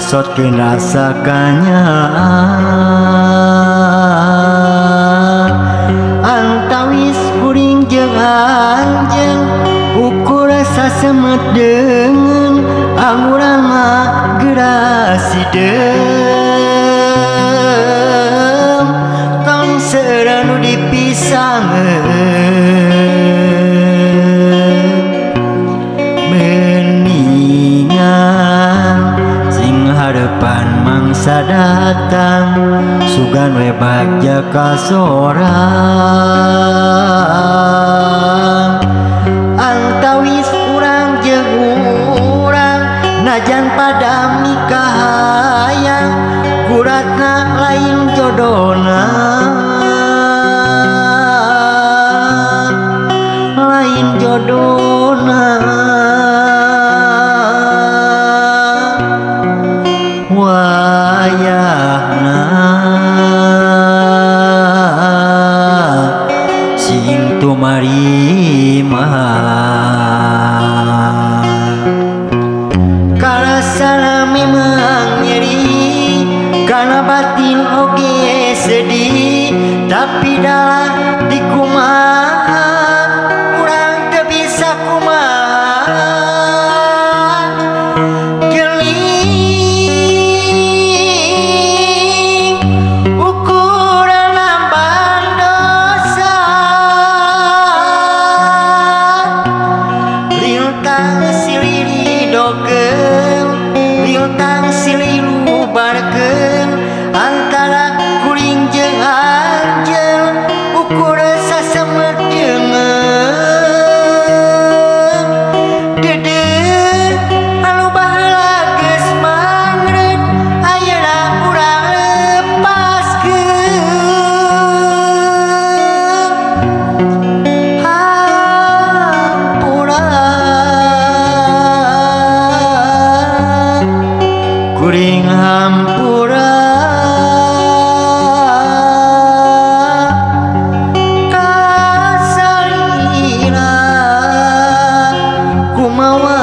nyosotkeun rasa kanyaan antawis kuring jeung anjeun ukur sasemet deungeun angurang mah gerasideum tong seurang nu dipisangeun harapan mangsa datang sugan we bagja kasorang antawis urang jeung urang najan pada mikah hayang guratna lain jodona lain jodona wayahna sing tumarima karasana memang nyeri kana batin oge sedih tapi dalah dikumaha urang teu bisa kumaha liutang sililu barkeun antara kuring jeung anjeun ukur sasemet deungeun dedeuh anu baheula geus mangreun ayeuna urang lepaskeun hampura kuring hampura kasalina kumawa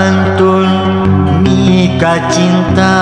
antun mika cinta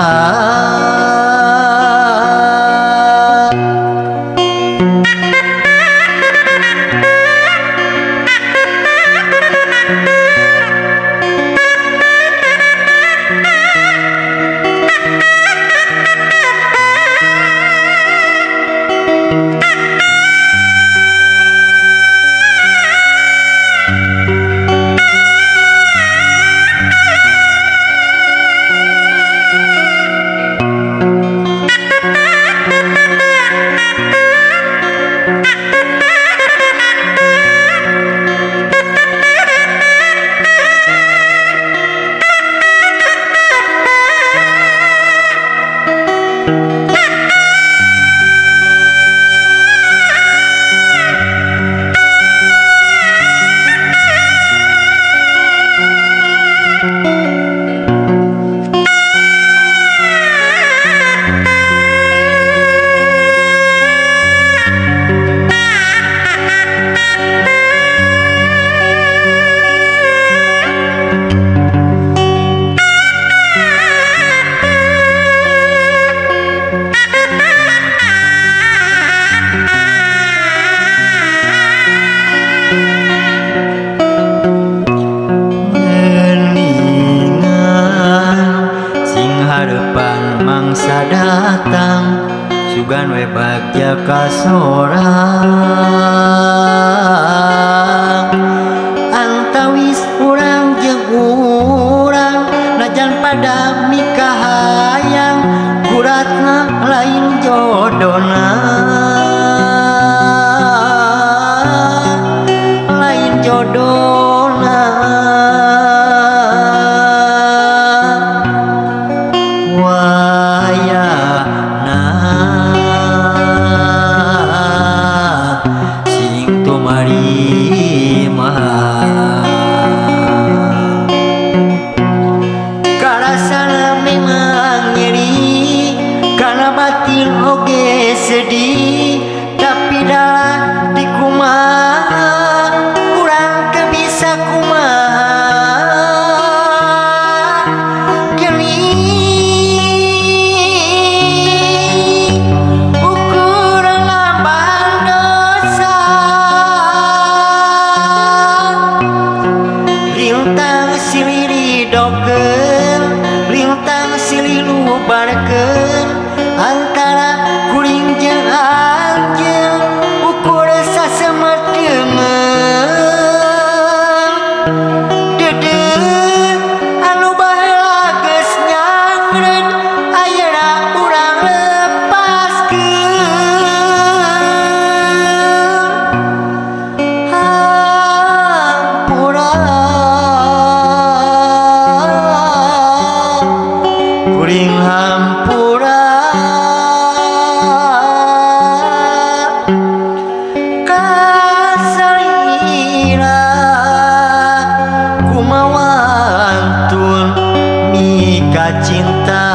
harapan mangsa datang sugan we bagja kasorang antawis urang jeung urang najan pada mikah hayang guratna lain jodona lain jodona wayahna sing tumarima karasana memang nyeri kana batin oge sedih cinta